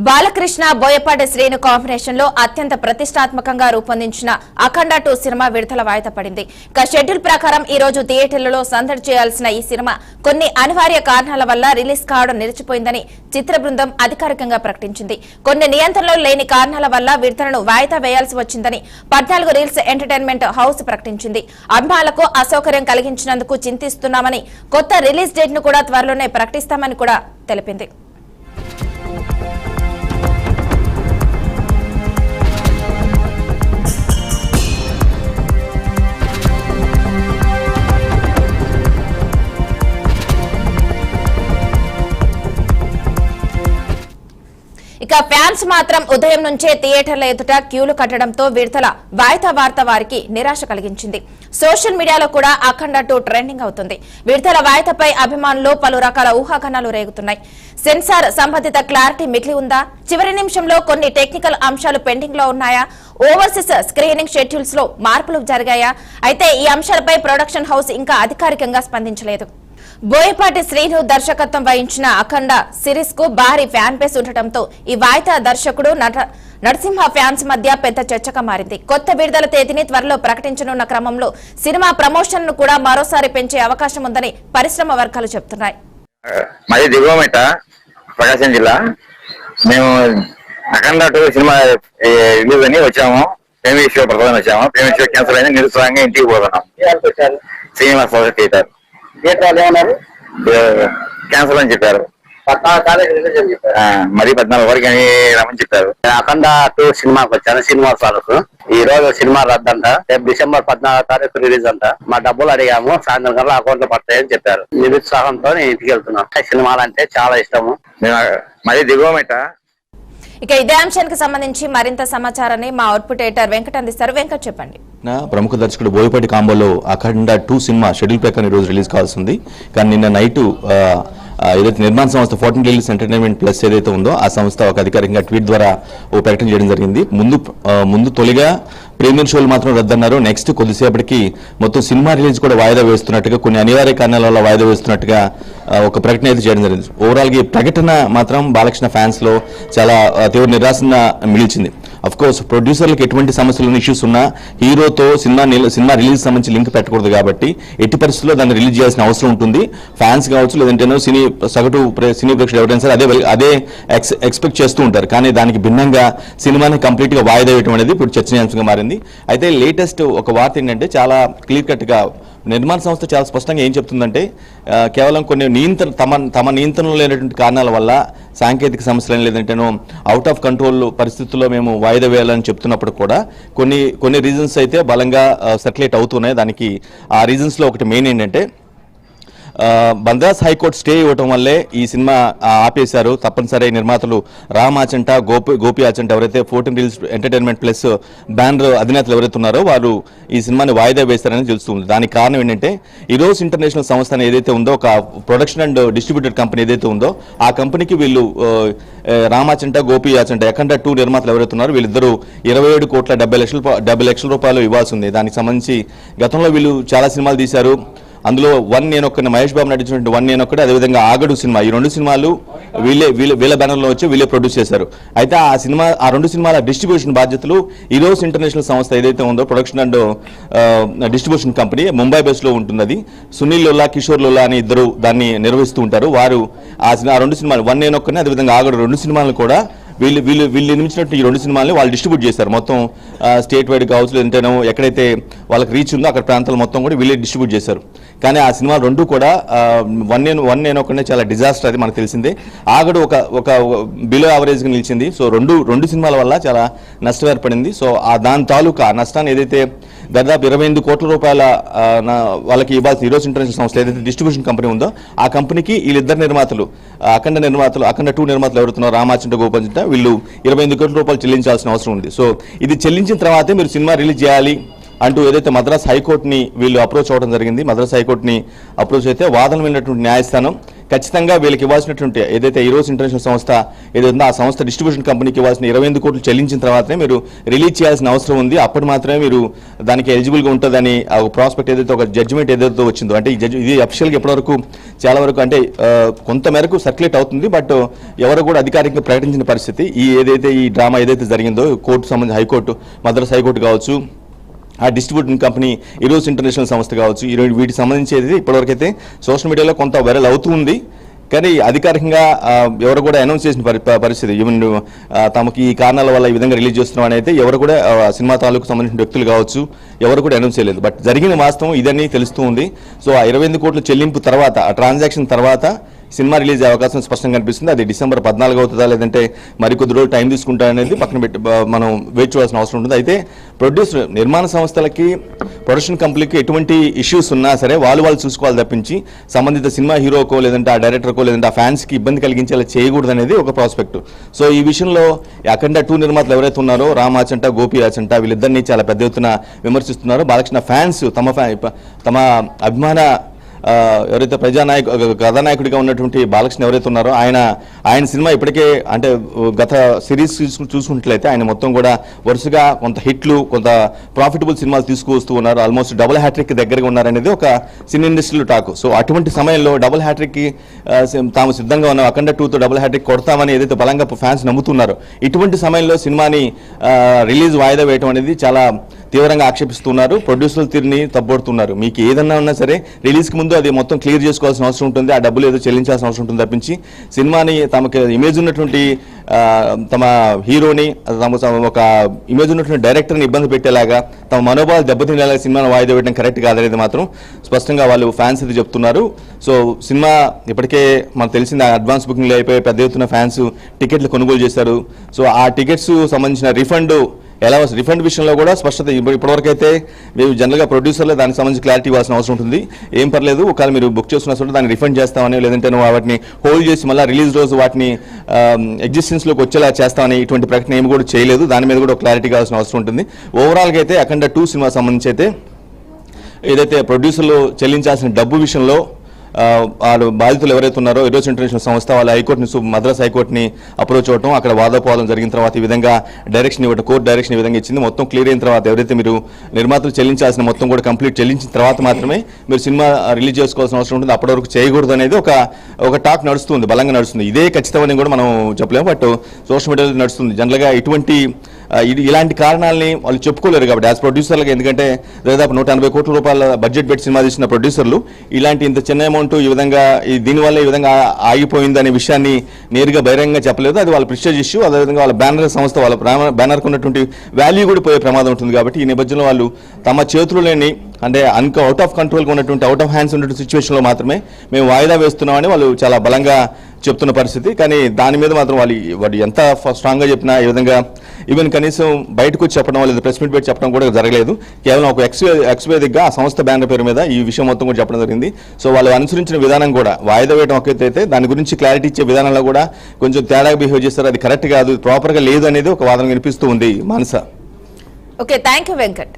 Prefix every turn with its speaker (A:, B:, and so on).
A: Balakrishna Boyapati Srinu combination లో అత్యంత ప్రతిష్టాత్మకంగా రూపొందించిన అఖండ 2 సినిమా విడుదల వాయిదా పడింది. ఇక షెడ్యూల్ ప్రకారం ఈ రోజు థియేటర్లలో సందడి చేయాల్సిన ఈ సినిమా కొన్ని అనివార్య కారణాల వల్ల రిలీజ్ కావడం నిలిచిపోయిందని చిత్ర బృందం అధికారికంగా ప్రకటించింది. కొన్ని నియంత్రణలు లేని కారణాల వల్ల విడుదలను వాయిదా వేయాల్సి వచ్చిందని 14 రీల్స్ ఎంటర్టైన్మెంట్ హౌస్ ప్రకటించింది. అభిమానులకు అసౌకర్యం కలిగించినందుకు చింతిస్తున్నామని, కొత్త రిలీజ్ డేట్ ను కూడా త్వరలోనే ప్రకటిస్తామని కూడా తెలిపింది. ఇక ఫ్యాన్స్ మాత్రం ఉదయం నుంచే థియేటర్ల ఎదుట క్యూలు కట్టడంతో విడుదల వాయిదా వార్త వారికి నిరాశ కలిగించింది. సోషల్ మీడియాలో కూడా అఖండ 2 ట్రెండింగ్ అవుతుంది. విడుదల వాయిదాపై అభిమానులు పలు రకాల ఊహాగానాలు రేగుతున్నాయి. సెన్సార్ సంబంధిత క్లారిటీ మిగిలి ఉందా? చివరి నిమిషంలో కొన్ని టెక్నికల్ అంశాలు పెండింగ్ లో ఉన్నాయా? ఓవర్సీస్ స్క్రీనింగ్ షెడ్యూల్స్ లో మార్పులు జరిగాయా? అయితే ఈ అంశాలపై ప్రొడక్షన్ హౌస్ ఇంకా అధికారికంగా స్పందించలేదు. బోయపాటి శ్రీను దర్శకత్వం వహించిన అఖండ సిరీస్ కు భారీ ఫ్యాన్ బేస్ ఉండటంతో ఈ వాయిదా దర్శకుడు నరసింహ ఫ్యాన్స్ మధ్య పెద్ద చర్చగా మారింది. కొత్త విడుదల తేదీని త్వరలో ప్రకటించనున్న క్రమంలో సినిమా ప్రమోషన్ ను కూడా మరోసారి పెంచే అవకాశం ఉందని పరిశ్రమ వర్గాలు చెబుతున్నాయి.
B: మాది దిగువమేట, ప్రకాశం జిల్లా. మేము అఖండ 2 సినిమా రిలీజ్ అని వచ్చాము. ప్రేమేష్ ప్రధాన వచ్చాము. ప్రేమేష్ క్యాన్సర్ అయినా నిరుత్సాహంగా ఇంటికి పోతున్నాం. శ్రీనివాస థియేటర్ క్యాన్సర్ అని చెప్పారు. మరి 14 వరకు అని రమ్మని చెప్పారు.
C: అఖండ 2 సినిమాకి వచ్చాను. శ్రీనివాస్ వాళ్ళకు ఈ రోజు సినిమా రద్దంట. రేపు డిసెంబర్ 14వ తారీఖు రిలీజ్ అంట. మా డబ్బులు అడిగాము, సాయంత్రం కల్లా అకౌంట్ లో పడతాయని చెప్పారు. నిరుత్సాహంతో నేను ఇంటికి వెళ్తున్నాను. సినిమాలు అంటే చాలా ఇష్టము.
B: మరి దిగువమేట.
A: ఇక ఇదే అంశానికి సంబంధించి మరింత సమాచారాన్ని మా అవుట్పుట్ ఎడిటర్ వెంకట్ అందిస్తారు. వెంకట్, చెప్పండి.
D: ప్రముఖ దర్శకుడు బోయపాటి కాంబోలో అఖండ 2 సినిమా షెడ్యూల్ ప్రకారం ఈ రోజు రిలీజ్ కావాల్సింది. కానీ నిన్న నైట్ ఏదైతే నిర్మాణ సంస్థ 14 రీల్స్ ఎంటర్టైన్మెంట్ ప్లస్ ఏదైతే ఉందో ఆ సంస్థ ఒక అధికారికంగా ట్వీట్ ద్వారా ఓ ప్రకటన చేయడం జరిగింది. ముందు తొలిగా ప్రీమియర్ షోలు మాత్రం రద్దన్నారు. నెక్స్ట్ కొద్దిసేపటికి మొత్తం సినిమా రిలీజ్ కూడా వాయిదా వేస్తున్నట్టుగా, కొన్ని అనివార్య కారణాల వల్ల వాయిదా వేస్తున్నట్టుగా ఒక ప్రకటన అయితే చేయడం జరిగింది. ఓవరాల్ గా ఈ ప్రకటన మాత్రం బాలకృష్ణ ఫ్యాన్స్ లో చాలా తీవ్ర నిరాశన మిగిల్చింది. అఫ్ కోర్స్ ప్రొడ్యూసర్లకు ఎటువంటి సమస్యలు ఇష్యూస్ ఉన్నా హీరోతో సినిమా రిలీజ్ సంబంధించి లింక్ పెట్టకూడదు కాబట్టి ఎట్టి పరిస్థితుల్లో దాన్ని రిలీజ్ చేయాల్సిన అవసరం ఉంటుంది. ఫ్యాన్స్ కావచ్చు, లేదంటే సగటు సినీ ప్రేక్షకులు ఎవరైనా సరే అదే ఎక్స్పెక్ట్ చేస్తూ ఉంటారు. కానీ దానికి భిన్నంగా సినిమాని కంప్లీట్ గా వాయిదా వేయడం అనేది ఇప్పుడు చర్చనీయాంశంగా మారింది. అయితే లేటెస్ట్ ఒక వార్త ఏంటంటే చాలా క్లియర్ కట్ గా నిర్మాణ సంస్థ చాలా స్పష్టంగా ఏం చెప్తుందంటే కేవలం కొన్ని తమ నియంత్రణలో లేనటువంటి కారణాల వల్ల, సాంకేతిక సమస్యలు లేదంటేనో అవుట్ ఆఫ్ కంట్రోల్ పరిస్థితుల్లో మేము వాయిదా వేయాలని చెప్తున్నప్పుడు కూడా కొన్ని రీజన్స్ అయితే బలంగా సర్క్యులేట్ అవుతున్నాయి. దానికి ఆ రీజన్స్ లో ఒకటి మెయిన్ ఏంటంటే మద్రాస్ హైకోర్టు స్టే ఇవ్వటం వల్లే ఈ సినిమా ఆపేశారు. తప్పనిసరి నిర్మాతలు రామ్ ఆచంట, గోపి ఆచంట ఎవరైతే 14 రీల్స్ ఎంటర్టైన్మెంట్ ప్లస్ బ్యానర్ అధినేతలు ఎవరైతే ఉన్నారో వారు ఈ సినిమాని వాయిదా వేస్తారని తెలుస్తుంది. దానికి కారణం ఏంటంటే ఈరోజు ఇంటర్నేషనల్ సంస్థ ఏదైతే ఉందో, ఒక ప్రొడక్షన్ అండ్ డిస్ట్రిబ్యూటర్ కంపెనీ ఏదైతే ఉందో ఆ కంపెనీకి వీళ్ళు రామాచంట, గోపి ఆచంట అఖండ 2 నిర్మాతలు ఎవరైతే ఉన్నారో వీళ్ళిద్దరూ 27,70 లక్షల రూపాయలు ఇవ్వాల్సి ఉంది. దానికి సంబంధించి గతంలో వీళ్ళు చాలా సినిమాలు తీశారు. అందులో వన్ నేనొక్కడిని, మహేష్ బాబు నటించినటువంటి వన్ నేనొక్కడు, అదేవిధంగా ఆగడు సినిమా, ఈ 2 సినిమాలు వీళ్ళ బ్యానర్లో వచ్చి వీళ్ళే ప్రొడ్యూస్ చేశారు. అయితే ఆ 2 సినిమాల డిస్ట్రిబ్యూషన్ బాధ్యతలు ఈరోజు ఇంటర్నేషనల్ సంస్థ ఏదైతే ఉందో production and distribution company Mumbai base లో ఉంటుంది. అది సునీల్ లోలా, కిషోర్ లోలా అని ఇద్దరు దాన్ని నిర్వహిస్తూ ఉంటారు. వారు ఆ 2 సినిమాలు వన్ నేనొక్కడిని, అదేవిధంగా ఆగడు 2 సినిమాలను కూడా వీళ్ళు నిర్మించినట్టు ఈ 2 సినిమాలని వాళ్ళు డిస్ట్రిబ్యూట్ చేశారు. మొత్తం స్టేట్ వైడ్ కావచ్చు, లేదంటేనో ఎక్కడైతే వాళ్ళకి రీచ్ ఉందో అక్కడ ప్రాంతాలు మొత్తం కూడా వీళ్ళే డిస్ట్రిబ్యూట్ చేశారు. కానీ ఆ సినిమా 2 కూడా వన్ నేను ఒకనే చాలా డిజాస్టర్, అది మనకు తెలిసిందే. ఆగడు ఒక బిలో యావరేజ్గా నిలిచింది. సో రెండు సినిమాల వల్ల చాలా నష్టం ఏర్పడింది. సో దాని తాలూకా నష్టాన్ని ఏదైతే దాదాపు 28 కోట్ల రూపాయల వాళ్ళకి ఇవ్వాల్సిన ఈరోజు ఇంటర్నేషనల్ సంస్థ ఏదైతే డిస్ట్రిబ్యూషన్ కంపెనీ ఉందో ఆ కంపెనీకి వీళ్ళిద్దరు నిర్మాతలు, అఖండ 2 నిర్మాతలు ఎవరుతున్నారో రామాచంట, గోపంచంట, వీళ్ళు 28 కోట్ల రూపాయలు చెల్లించాల్సిన అవసరం ఉంది. సో ఇది చెల్లించిన తర్వాతే మీరు సినిమా రిలీజ్ చేయాలి అంటూ ఏదైతే మద్రాస్ హైకోర్టుని వీళ్ళు అప్రోచ్ అవ్వడం జరిగింది. మద్రాస్ హైకోర్టుని అప్రోచ్ అయితే వాదన విన్నటువంటి న్యాయస్థానం ఖచ్చితంగా వీళ్ళకి ఇవ్వాల్సినటువంటి ఏదైతే ఈరోజు ఇంటర్నేషనల్ సంస్థ ఏదైతే ఆ సంస్థ డిస్ట్రిబ్యూషన్ కంపెనీకి ఇవ్వాల్సిన 28 కోట్లు చెల్లించిన తర్వాతనే మీరు రిలీజ్ చేయాల్సిన అవసరం ఉంది. అప్పుడు మాత్రమే మీరు దానికి ఎలిజిబుల్గా ఉంటుందని ఆ ప్రాస్పెక్ట్ ఏదైతే ఒక జడ్జిమెంట్ ఏదైతే వచ్చిందో, అంటే ఇది అఫీషియల్గా ఎప్పటివరకు చాలా వరకు అంటే కొంత మేరకు సర్క్యులేట్ అవుతుంది. బట్ ఎవరు కూడా అధికారికంగా ప్రకటించిన పరిస్థితి ఈ డ్రామా ఏదైతే జరిగిందో కోర్టు సంబంధించి హైకోర్టు, మద్రాస్ హైకోర్టు కావచ్చు, ఆ డిస్ట్రిబ్యూటింగ్ కంపెనీ ఈరోజు ఇంటర్నేషనల్ సంస్థ కావచ్చు, వీటికి సంబంధించి ఇప్పటివరకైతే సోషల్ మీడియాలో కొంత వైరల్ అవుతుంది. కానీ అధికారికంగా ఎవరు కూడా అనౌన్స్ చేసిన పరిస్థితి ఈవెన్ తమకి ఈ కారణాల వల్ల ఈ విధంగా రిలీజ్ చేస్తున్నాం అని అయితే ఎవరు కూడా సినిమా తాలూకు సంబంధించిన వ్యక్తులు కావచ్చు ఎవరు కూడా అనౌన్స్ చేయలేదు. బట్ జరిగిన వాస్తవం ఇదని తెలుస్తూ ఉంది. సో ఆ 28 కోట్ల చెల్లింపు తర్వాత, ఆ ట్రాన్సాక్షన్ తర్వాత సినిమా రిలీజ్ అయ్యే అవకాశం స్పష్టంగా కనిపిస్తుంది. అది డిసెంబర్ 14 అవుతుందా లేదంటే మరికొద్ది రోజులు టైం తీసుకుంటా అనేది పక్కన పెట్టి మనం వెయిట్ చేయాల్సిన అవసరం ఉంటుంది. అయితే ప్రొడ్యూసర్ నిర్మాణ సంస్థలకి, ప్రొడక్షన్ కంపెనీకి ఎటువంటి ఇష్యూస్ ఉన్నా సరే వాళ్ళు చూసుకోవాలి తప్పించి సంబంధిత సినిమా హీరోకో లేదంటే ఆ డైరెక్టర్కో లేదంటే ఆ ఫ్యాన్స్కి ఇబ్బంది కలిగించేలా చేయకూడదు అనేది ఒక ప్రాస్పెక్ట్. సో ఈ విషయంలో అఖండ 2 నిర్మాతలు ఎవరైతే ఉన్నారో రామ్ ఆచంట, గోపి ఆచంట వీళ్ళిద్దరినీ చాలా పెద్ద ఎత్తున విమర్శిస్తున్నారు. బాలకృష్ణ ఫ్యాన్స్ తమ అభిమాన ఎవరైతే కథానాయకుడిగా ఉన్నటువంటి బాలకృష్ణ ఎవరైతే ఉన్నారో ఆయన సినిమా ఇప్పటికే అంటే గత సిరీస్ చూసుకున్నట్లయితే ఆయన మొత్తం కూడా వరుసగా కొంత హిట్లు, కొంత ప్రాఫిటబుల్ సినిమాలు తీసుకువస్తూ ఉన్నారు. ఆల్మోస్ట్ డబుల్ హ్యాట్రిక్ దగ్గరగా ఉన్నారనేది ఒక సినీ ఇండస్ట్రీలో టాక్. సో అటువంటి సమయంలో డబుల్ హ్యాట్రిక్కి తాము సిద్ధంగా ఉన్నాం, అఖండ 2తో డబుల్ హ్యాట్రిక్ కొడతామని ఏదైతే బలంగా ఫ్యాన్స్ నమ్ముతున్నారో ఇటువంటి సమయంలో సినిమాని రిలీజ్ వాయిదా వేయడం అనేది చాలా తీవ్రంగా ఆక్షేపిస్తున్నారు. ప్రొడ్యూసర్ల తీరుని తప్పొడుతున్నారు. మీకు ఏదన్నా ఉన్నా సరే రిలీజ్కి ముందు అది మొత్తం క్లియర్ చేసుకోవాల్సిన అవసరం ఉంటుంది, ఆ డబ్బులు ఏదో చెల్లించాల్సిన అవసరం ఉంటుంది తప్పించి సినిమాని తమకు ఇమేజ్ ఉన్నటువంటి తమ హీరోని, ఒక ఇమేజ్ ఉన్నటువంటి డైరెక్టర్ని ఇబ్బంది పెట్టేలాగా, తమ మనోభావాలు దెబ్బతినేలాగా సినిమాను వాయిదా వేయడం కరెక్ట్ కాదనేది మాత్రం స్పష్టంగా వాళ్ళు ఫ్యాన్స్ ఇది చెప్తున్నారు. సో సినిమా ఇప్పటికే మనకు తెలిసింది అడ్వాన్స్ బుకింగ్లు అయిపోయి పెద్ద ఎత్తున ఫ్యాన్స్ టికెట్లు కొనుగోలు చేశారు. సో ఆ టికెట్స్ సంబంధించిన రిఫండ్ విషయంలో కూడా స్పష్టత ఇప్పటివరకు అయితే మేము జనరల్గా ప్రొడ్యూసర్లో దానికి సంబంధించి క్లారిటీ ఇవ్వాల్సిన అవసరం ఉంటుంది. ఏం పర్లేదు, ఒకవేళ మీరు బుక్ చేసుకున్న సరే దాన్ని రిఫండ్ చేస్తామని, లేదంటే వాటిని హోల్డ్ చేసి మళ్ళీ రిలీజ్ రోజు వాటిని ఎగ్జిస్టెన్స్లోకి వచ్చేలా చేస్తామని ఇటువంటి ప్రకటన ఏమి కూడా చేయలేదు. దాని మీద కూడా క్లారిటీ కావాల్సిన అవసరం ఉంటుంది. ఓవరాల్గా అయితే అఖండ 2 సినిమా సంబంధించి అయితే ఏదైతే ప్రొడ్యూసర్లు చెల్లించాల్సిన డబ్బు విషయంలో వాళ్ళు బాధితులు ఎవరైతే ఉన్నారో ఈరోజు ఇంటర్నేషనల్ సంస్థ వాళ్ళ హైకోర్టుని, మద్రాస్ హైకోర్టుని అప్రోచ్ అవ్వడం, అక్కడ వాదోపవాదం జరిగిన తర్వాత ఈ విధంగా డైరెక్షన్ ఇవ్వడం, కోర్టు డైరెక్షన్ ఈ విధంగా ఇచ్చింది. మొత్తం క్లియర్ అయిన తర్వాత ఎవరైతే మీరు నిర్మాతలు చెల్లించాల్సిన మొత్తం కూడా కంప్లీట్ చెల్లించిన తర్వాత మాత్రమే మీరు సినిమా రిలీజ్ చేసుకోవాల్సిన అవసరం ఉంటుంది. అప్పటి వరకు చేయకూడదు అనేది ఒక టాక్ నడుస్తుంది, బలంగా నడుస్తుంది. ఇదే ఖచ్చితమని కూడా మనం చెప్పలేము, బట్ సోషల్ మీడియాలో నడుస్తుంది. జనరల్గా ఇలాంటి కారణాలని వాళ్ళు చెప్పుకోలేరు కాబట్టి యాజ్ ప్రొడ్యూసర్లుగా, ఎందుకంటే దాదాపు 180 కోట్ల రూపాయల బడ్జెట్ పెట్టి సినిమా తీసిన ప్రొడ్యూసర్లు ఇలాంటి ఇంత చిన్న అమౌంట్ ఈ విధంగా దీనివల్ల ఈ విధంగా ఆగిపోయింది అనే విషయాన్ని నేరుగా బహిరంగంగా చెప్పలేదు. అది వాళ్ళ ప్రెస్టేజ్ ఇష్యూ. అదేవిధంగా వాళ్ళ బ్యానర్ సంస్థ, వాళ్ళ బ్యానర్కు ఉన్నటువంటి వాల్యూ కూడా పోయే ప్రమాదం ఉంటుంది. కాబట్టి ఈ నేపథ్యంలో వాళ్ళు తమ చేతులు లేని, అంటే అవుట్ ఆఫ్ కంట్రోల్గా ఉన్నటువంటి, అవుట్ ఆఫ్ హ్యాండ్స్ ఉన్నటువంటి సిచ్యువేషన్లో మాత్రమే మేము వాయిదా వేస్తున్నామని వాళ్ళు చాలా బలంగా చెప్తున్న పరిస్థితి. కానీ దాని మీద మాత్రం వాళ్ళు ఎంత స్ట్రాంగ్గా చెప్పినా ఈ విధంగా ఈవెన్ కనీసం బయటకు వచ్చి చెప్పడం లేదా ప్రెస్ మీట్ పెట్టి చెప్పడం కూడా జరగలేదు. కేవలం ఒక ఎక్స్వేదిక్గా ఆ సంస్థ బ్యానర్ పేరు మీద ఈ విషయం మొత్తం కూడా చెప్పడం జరిగింది. సో వాళ్ళు అనుసరించిన విధానం కూడా వాయిదా వేయడం ఒక ఎత్తు అయితే దాని గురించి క్లారిటీ ఇచ్చే విధానంలో కూడా కొంచెం తేడాగా బిహేవ్ చేస్తారు. అది కరెక్ట్ కాదు, ప్రాపర్గా లేదు అనేది ఒక వాదన వినిపిస్తూ ఉంది. Manasa.
A: Okay, thank you Venkat.